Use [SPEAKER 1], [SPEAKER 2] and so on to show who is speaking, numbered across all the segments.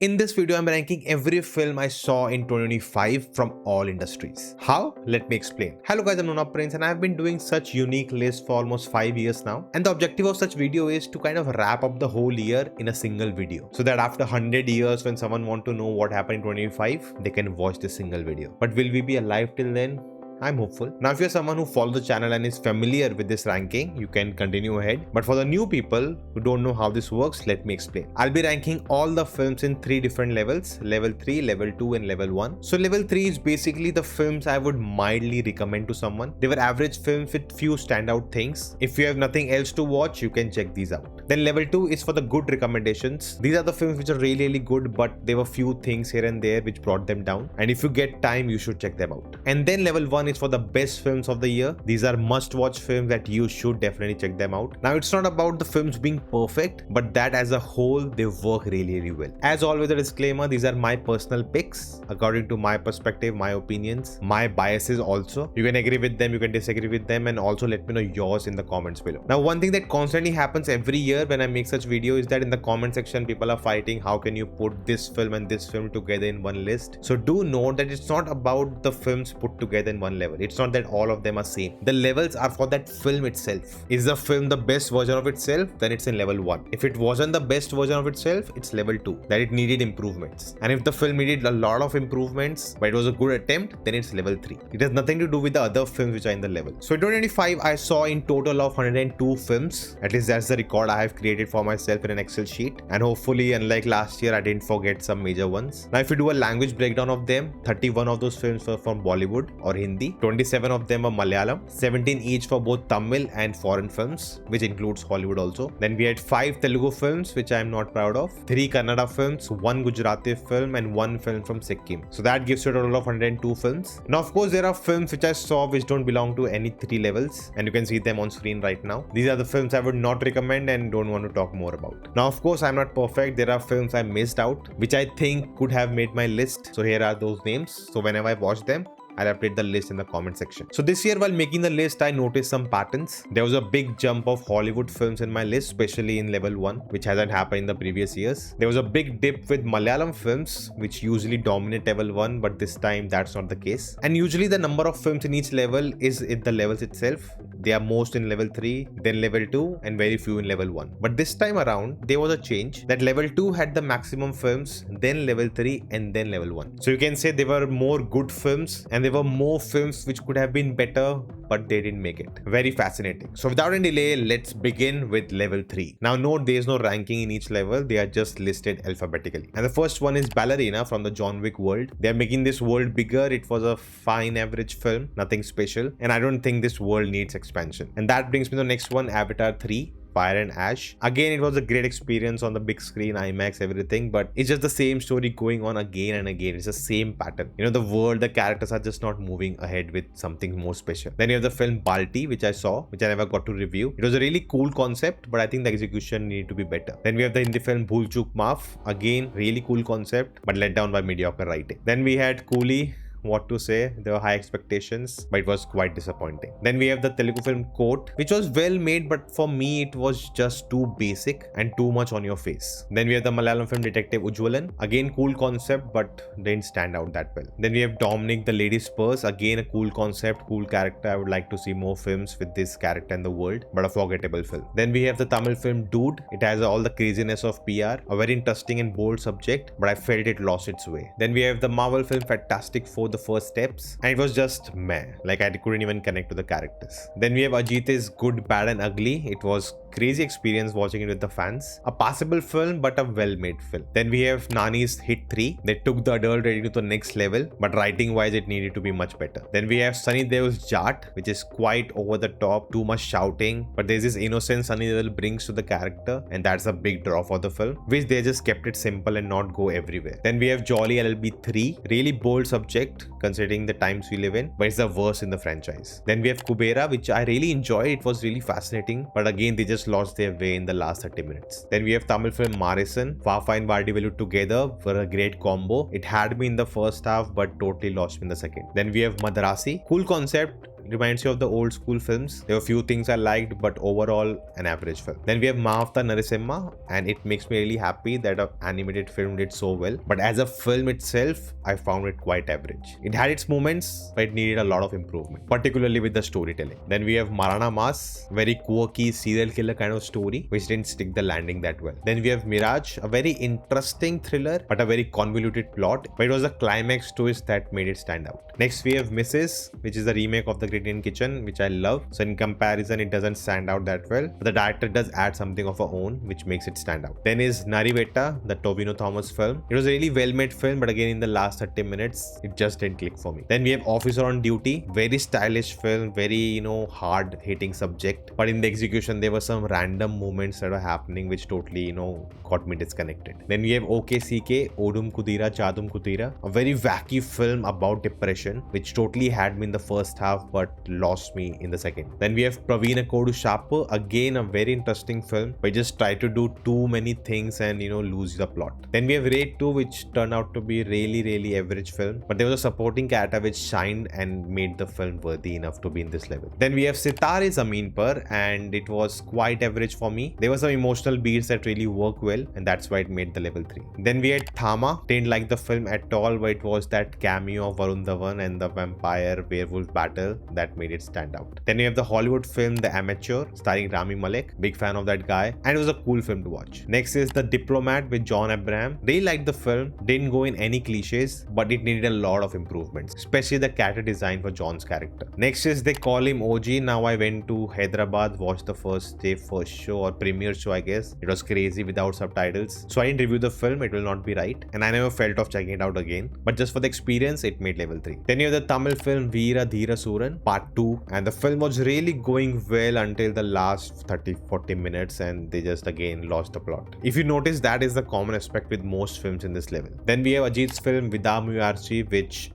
[SPEAKER 1] In this video, I'm ranking every film I saw in 2025 from all industries. How? Let me explain. Hello guys, I'm Nona and I've been doing such unique lists for almost 5 years now. And the objective of such video is to kind of wrap up the whole year in a single video. So that after 100 years, when someone want to know what happened in 2025, they can watch this single video. But will we be alive till then? I'm hopeful. Now, if you're someone who follows the channel and is familiar with this ranking, you can continue ahead. But for the new people who don't know how this works, let me explain. I'll be ranking all the films in 3 different levels: level 3, level 2 and level 1. So level 3 is basically the films I would mildly recommend to someone. They were average films with few standout things. If you have nothing else to watch, you can check these out. Then level 2 is for the good recommendations. These are the films which are really good, but there were few things here and there which brought them down. And if you get time, you should check them out. And then level 1 is for the best films of the year. These are must-watch films that you should definitely check them out. Now, it's not about the films being perfect, but that as a whole, they work really well. As always, a disclaimer, these are my personal picks, according to my perspective, my opinions, my biases also. You can agree with them, you can disagree with them, and also let me know yours in the comments below. Now, one thing that constantly happens every year when I make such videos is that in the comment section, people are fighting, how can you put this film and this film together in one list? So do note that it's not about the films put together in one level. It's not that all of them are same. The levels are for that film itself. Is the film the best version of itself? Then it's in level 1. If it wasn't the best version of itself, it's level 2. That it needed improvements. And if the film needed a lot of improvements, but it was a good attempt, then it's level 3. It has nothing to do with the other films which are in the level. So in 2025, I saw in total of 102 films. At least that's the record I have created for myself in an Excel sheet. And hopefully, unlike last year, I didn't forget some major ones. Now, if you do a language breakdown of them, 31 of those films were from Bollywood or Hindi. 27 of them were Malayalam, 17 each for both Tamil and foreign films, which includes Hollywood also. Then we had 5 Telugu films, which I am not proud of, 3 Kannada films, 1 Gujarati film and 1 film from Sikkim. So that gives you a total of 102 films. Now, of course, there are films which I saw which don't belong to any 3 levels, and you can see them on screen right now. These are the films I would not recommend and don't want to talk more about. Now, of course, I'm not perfect. There are films I missed out, which I think could have made my list. So here are those names. So whenever I watch them, I'll update the list in the comment section. So this year, while making the list, I noticed some patterns. There was a big jump of Hollywood films in my list, especially in level 1, which hasn't happened in the previous years. There was a big dip with Malayalam films, which usually dominate level 1, but this time that's not the case. And usually the number of films in each level is in the levels itself. They are most in level 3, then level 2, and very few in level 1. But this time around, there was a change that level 2 had the maximum films, then level 3, and then level 1. So you can say there were more good films, and there were more films which could have been better, but they didn't make it. Very fascinating. So without any delay, let's begin with level 3. Now note, there is no ranking in each level. They are just listed alphabetically. And the first one is Ballerina from the John Wick world. They are making this world bigger. It was a fine average film, nothing special. And I don't think this world needs expansion. And that brings me to the next one, Avatar 3. Fire and Ash. Again, it was a great experience on the big screen, IMAX, everything, but it's just the same story going on again and again. It's the same pattern. You know, the world, the characters are just not moving ahead with something more special. Then you have the film Balti, which I saw, which I never got to review. It was a really cool concept, but I think the execution needed to be better. Then we have the Hindi film Bhool Chook Maaf. Again, really cool concept, but let down by mediocre writing. Then we had Coolie. What to say, there were high expectations, but it was quite disappointing. Then we have the Telugu film Court, which was well made, but for me it was just too basic and too much on your face. Then we have the Malayalam film Detective Ujwalan. Again, cool concept, but didn't stand out that well. Then we have Dominic the Lady's Purse. Again, a cool concept, cool character. I would like to see more films with this character in the world, but a forgettable film. Then we have the Tamil film Dude. It has all the craziness of PR, a very interesting and bold subject, but I felt it lost its way. Then we have the Marvel film Fantastic Four, the first steps, and it was just meh. Like I couldn't even connect to the characters. Then we have Ajit's Good, Bad and Ugly. It was crazy experience watching it with the fans. A passable film, but a well-made film. Then we have Nani's Hit 3. They took the adult rating to the next level, but writing wise it needed to be much better. Then we have Sunny Deol's Jat, which is quite over the top, too much shouting, but there's this innocence Sunny Deol brings to the character, and that's a big draw for the film, which they just kept it simple and not go everywhere. Then we have Jolly LLB 3. Really bold subject considering the times we live in, but it's the worst in the franchise. Then we have Kubera, which I really enjoyed. It was really fascinating, but again they just lost their way in the last 30 minutes. Then we have Tamil film Marisan. Vafa and Vadivellu together were a great combo. It had me in the first half, but totally lost me in the second. Then we have Madrasi. Cool concept, It reminds you of the old school films. There were a few things I liked, but overall an average film. Then we have Mahavta Narasimha, and it makes me really happy that an animated film did so well. But as a film itself, I found it quite average. It had its moments, but it needed a lot of improvement, particularly with the storytelling. Then we have Marana Mas, very quirky serial killer kind of story, which didn't stick the landing that well. Then we have Mirage, a very interesting thriller, but a very convoluted plot, but it was a climax twist that made it stand out. Next we have Mrs., which is a remake of The Great Indian Kitchen, which I love. So in comparison, it doesn't stand out that well, but the director does add something of her own, which makes it stand out. Then is Narivetta, the Tovino Thomas film. It was a really well-made film, but again in the last 30 minutes, it just didn't click for me. Then we have Officer on Duty, very stylish film, very hard-hitting subject, but in the execution there were some random moments that were happening which totally got me disconnected. Then we have OKCK, Odum Kudira Chadum Kudira, a very wacky film about depression, which totally had me in the first half but lost me in the second. Then we have Pravina Kodu Shapu, again a very interesting film, but just try to do too many things and lose the plot. Then we have Raid 2, which turned out to be really average film, but there was a supporting character which shined and made the film worthy enough to be in this level. Then we have Sitare Zameen Par, and it was quite average for me. There were some emotional beats that really work well, and that's why it made the level 3. Then we had Thama, didn't like the film at all, but it was that cameo of Varun Dhawan and the vampire werewolf battle that made it stand out. Then we have the Hollywood film The Amateur, starring Rami Malek, big fan of that guy, and it was a cool film to watch. Next is The Diplomat with John Abraham. Really liked the film, didn't go in any cliches, but it needed a lot of improvements, especially the character design for John's character. Next is They Call Him OG. Now I went to Hyderabad, watched the first show or premiere show, I guess. It was crazy without subtitles, so I didn't review the film, it will not be right, and I never felt of checking it out again, but just for the experience it made level 3. Then you have the Tamil film Veera Dheera Suran Part 2, and the film was really going well until the last 30-40 minutes, and they just again lost the plot. If you notice, that is the common aspect with most films in this level. Then we have Ajit's film Vida Muyarchi, which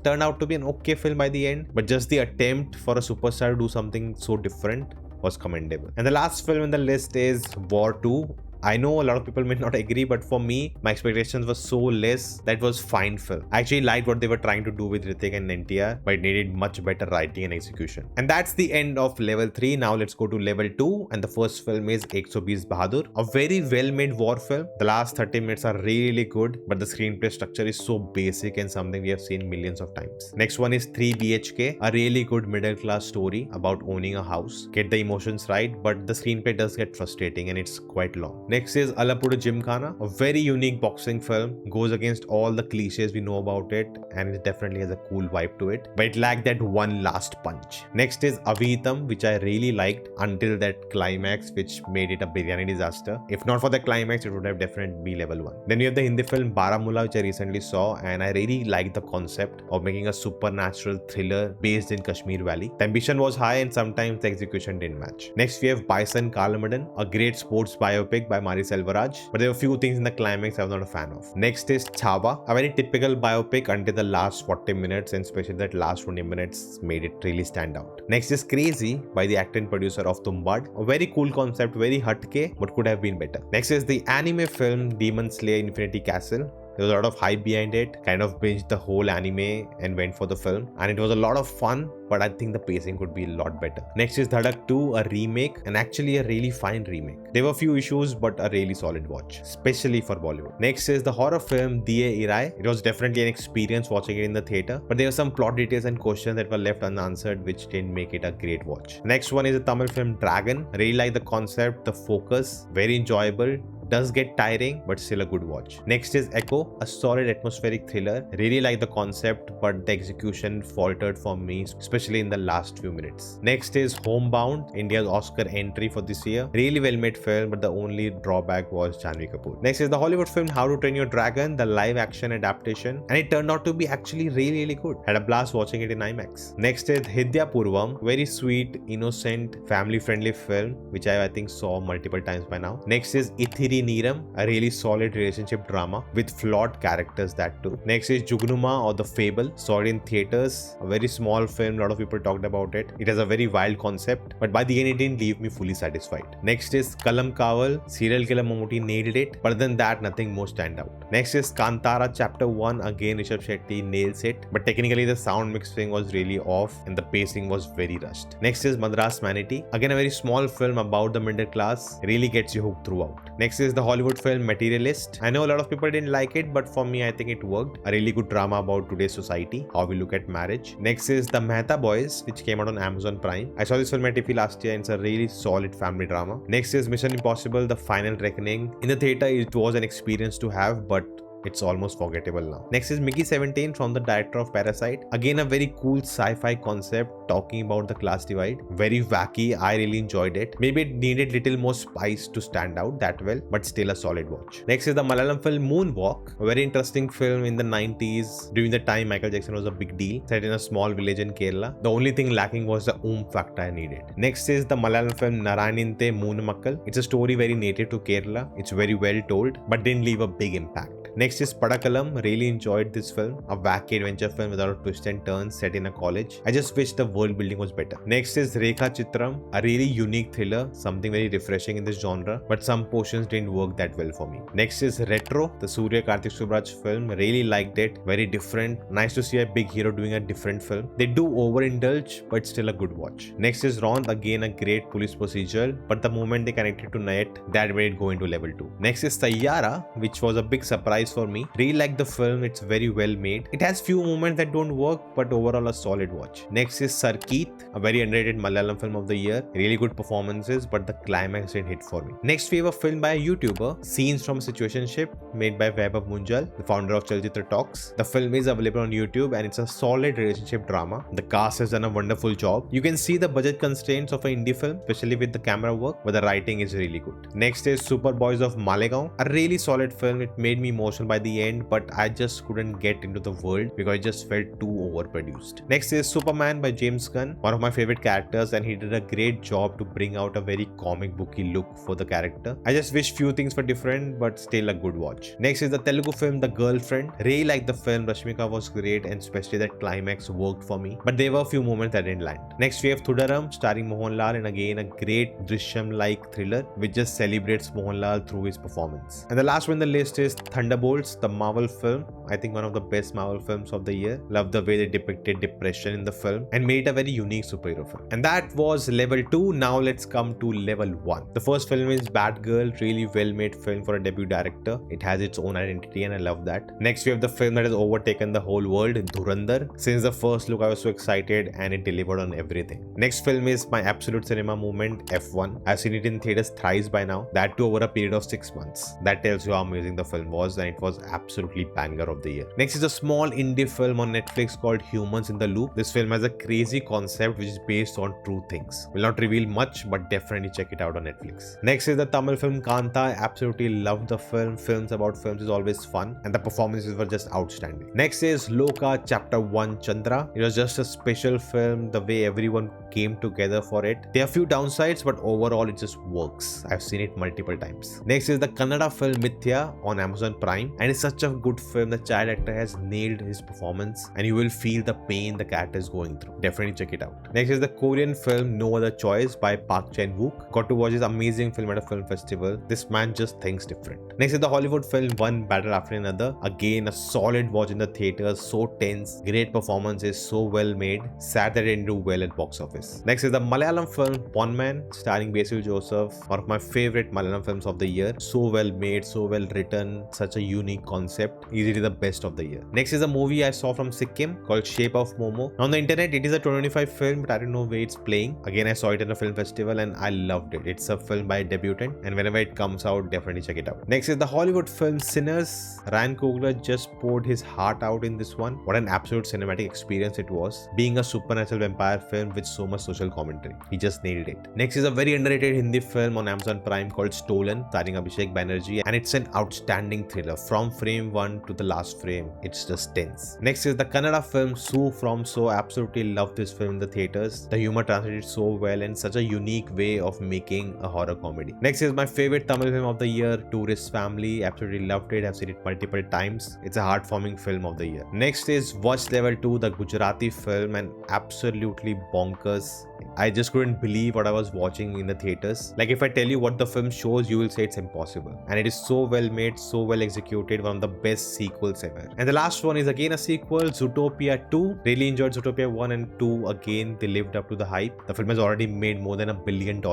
[SPEAKER 1] turned out to be an okay film by the end, but just the attempt for a superstar to do something so different was commendable. And the last film in the list is War 2. I know a lot of people may not agree, but for me, my expectations were so less that was fine film. I actually liked what they were trying to do with Hrithik and NTR, but it needed much better writing and execution. And that's the end of level 3. Now let's go to level 2, and the first film is 120 Bahadur, a very well-made war film. The last 30 minutes are really good, but the screenplay structure is so basic and something we have seen millions of times. Next one is 3 BHK, a really good middle-class story about owning a house. Get the emotions right, but the screenplay does get frustrating and it's quite long. Next is Alapudu Gymkhana, a very unique boxing film, goes against all the cliches we know about it, and it definitely has a cool vibe to it, but it lacked that one last punch. Next is Avihitam, which I really liked until that climax, which made it a biryani disaster. If not for the climax, it would have definitely been level 1. Then you have the Hindi film Baramulla, which I recently saw, and I really liked the concept of making a supernatural thriller based in Kashmir Valley. The ambition was high and sometimes the execution didn't match. Next we have Bison Kalamadan, a great sports biopic by Mari Selvaraj, but there were a few things in the climax I was not a fan of. Next is Chhawa, a very typical biopic until the last 40 minutes, and especially that last 20 minutes made it really stand out. Next is Crazy by the actor and producer of Tumbad, a very cool concept, very hatke, but could have been better. Next is the anime film Demon Slayer Infinity Castle. There was a lot of hype behind it, kind of binged the whole anime and went for the film, and it was a lot of fun, but I think the pacing could be a lot better. Next is Dhadak 2, a remake, and actually a really fine remake. There were a few issues, but a really solid watch, especially for Bollywood. Next is the horror film Diye Irai. It was definitely an experience watching it in the theatre, but there were some plot details and questions that were left unanswered, which didn't make it a great watch. Next one is the Tamil film Dragon. Really like the concept, the focus, very enjoyable. Does get tiring, but still a good watch. Next is Echo, a solid atmospheric thriller. Really like the concept, but the execution faltered for me, especially in the last few minutes. Next is Homebound, India's Oscar entry for this year. Really well made film, but the only drawback was Janhvi Kapoor. Next is the Hollywood film How to Train Your Dragon, the live action adaptation, and it turned out to be actually really good. Had a blast watching it in IMAX. Next is Hidya Purvam, very sweet, innocent, family friendly film, which I think saw multiple times by now. Next is Ithiri Neeram, a really solid relationship drama with flawed characters that too. Next is Jugnuma or The Fable, saw it in theaters, a very small film, a lot of people talked about it. It has a very wild concept, but by the end it didn't leave me fully satisfied. Next is Kalam Kawal, serial killer Mammootty nailed it, but than that nothing more stand out. Next is Kantara Chapter 1, again Rishabh Shetty nails it, but technically the sound mixing was really off and the pacing was very rushed. Next is Madras Manatee, again a very small film about the middle class, really gets you hooked throughout. Next is the Hollywood film Materialist. I know a lot of people didn't like it, but for me I think it worked. A really good drama about today's society, how we look at marriage. Next is The Mehta Boys, which came out on Amazon Prime. I saw this film at TIFF last year and it's a really solid family drama. Next is Mission Impossible The Final Reckoning. In the theater it was an experience to have, but it's almost forgettable now. Next is Mickey 17 from the director of Parasite. Again a very cool sci-fi concept talking about the class divide. Very wacky, I really enjoyed it. Maybe it needed little more spice to stand out that well, but still a solid watch. Next is the Malayalam film Moonwalk. A very interesting film in the 90s. During the time Michael Jackson was a big deal. Set in a small village in Kerala. The only thing lacking was the factor I needed. Next is the Malayalam film Narayaninte Moonumakkal. It's a story very native to Kerala. It's very well told, but didn't leave a big impact. Next is Padakalam. Really enjoyed this film. A wacky adventure film without a twist and turns set in a college. I just wish the world building was better. Next is Rekha Chitram. A really unique thriller. Something very refreshing in this genre. But some portions didn't work that well for me. Next is Retro. The Surya Karthik Subraj film. Really liked it. Very different. Nice to see a big hero doing a different film. They do overindulge, but still a good watch. Next is Rond. Again a great police procedural. But the moment they connected to Nayat, that made it go into level 2. Next is Sayyara, which was a big surprise for me. Really like the film, it's very well made. It has few moments that don't work, but overall a solid watch. Next is Sarkeet, a very underrated Malayalam film of the year. Really good performances, but the climax didn't hit for me. Next we have a film by a YouTuber, Scenes from Situationship, made by Vaibhav Munjal, the founder of Chalchitra Talks. The film is available on YouTube and it's a solid relationship drama. The cast has done a wonderful job. You can see the budget constraints of an indie film, especially with the camera work, but the writing is really good. Next is Super Boys of Malegaon, a really solid film. It made me emotional by the end, but I just couldn't get into the world because it just felt too overproduced. Next is Superman by James Gunn, one of my favorite characters, and he did a great job to bring out a very comic booky look for the character. I just wish few things were different, but still a good watch. Next is the Telugu film The Girlfriend. Really liked the film. Rashmika was great and especially that climax worked for me, but there were a few moments that didn't land. Next we have Thudaram starring Mohanlal, and again a great Drishyam-like thriller which just celebrates Mohanlal through his performance. And the last one on the list is Thunderbolts, the Marvel film. I think one of the best Marvel films of the year. Love the way they depicted depression in the film and made a very unique superhero film. And that was level 2. Now let's come to level 1. The first film is Batgirl, really well made film for a debut director. It has its own identity and I love that. Next we have the film that has overtaken the whole world, Dhurandhar. Since the first look I was so excited and it delivered on everything. Next film is my absolute cinema movement, F1. I've seen it in theaters thrice by now. That too over a period of 6 months. That tells you how amazing the film was, and it was absolutely banger of the year. Next is a small indie film on Netflix called Humans in the Loop. This film has a crazy concept which is based on true things. Will not reveal much, but definitely check it out on Netflix. Next is the Tamil film Kanta. I absolutely love the film. Films about films is always fun and the performances were just outstanding. Next is Loka Chapter 1 Chandra. It was just a special film, the way everyone came together for it. There are few downsides, but overall it just works. I've seen it multiple times. Next is the Kannada film Mithya on Amazon Prime, and it's such a good film. The child actor has nailed his performance and you will feel the pain the character is going through. Definitely check it out. Next is the Korean film No Other Choice by Park Chan-wook. Got to watch this amazing film at a film festival. This man just thinks different. Next is the Hollywood film One Battle After Another. Again a solid watch in the theaters, so tense, great performances, so well made. Sad that it didn't do well at box office. Next is the Malayalam film Pon Man starring Basil Joseph, one of my favorite Malayalam films of the year. So well made, so well written, such a unique concept, easily the best of the year. Next is a movie I saw from Sikkim called Shape of Momo. On the internet it is a 2025 film, but I don't know where it's playing. Again I saw it in a film festival and I loved it. It's a film by a debutant and whenever it comes out definitely check it out. Next is the Hollywood film Sinners. Ryan Coogler just poured his heart out in this one. What an absolute cinematic experience it was, being a supernatural vampire film with so much social commentary. He just nailed it. Next is a very underrated Hindi film on Amazon Prime called Stolen starring Abhishek Banerjee, and it's an outstanding thriller. trailer. From frame 1 to the last frame, it's just tense. Next is the Kannada film Sue from So. Absolutely love this film in the theaters. The humor translated so well and such a unique way of making a horror comedy. Next is my favorite Tamil film of the year, Tourist Family. Absolutely loved it. I've seen it multiple times. It's a heartwarming film of the year. Next is Watch Level 2, the Gujarati film, and absolutely bonkers. I just couldn't believe what I was watching in the theaters. Like, if I tell you what the film shows, you will say it's impossible. And it is so well made, so well executed, one of the best sequels ever. And the last one is again a sequel, Zootopia 2. Really enjoyed Zootopia 1 and 2. Again, they lived up to the hype. The film has already made more than $1 billion.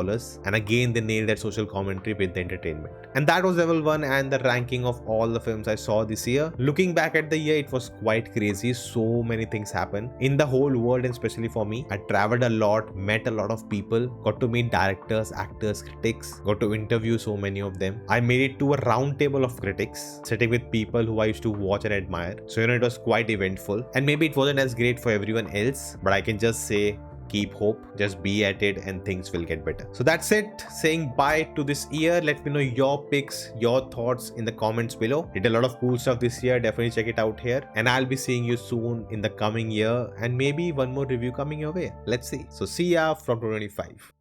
[SPEAKER 1] And again, they nailed that social commentary with the entertainment. And that was level 1 and the ranking of all the films I saw this year. Looking back at the year, it was quite crazy. So many things happened in the whole world, and especially for me. I traveled a lot, met a lot of people, got to meet directors, actors, critics, got to interview so many of them. I made it to a round table of critics, sitting with people who I used to watch and admire. So it was quite eventful, and maybe it wasn't as great for everyone else, but I can just say, keep hope, just be at it and things will get better. So that's it, saying bye to this year. Let me know your picks, your thoughts in the comments below. Did a lot of cool stuff this year, definitely check it out here, and I'll be seeing you soon in the coming year, and maybe one more review coming your way. Let's see. So see ya from 2025.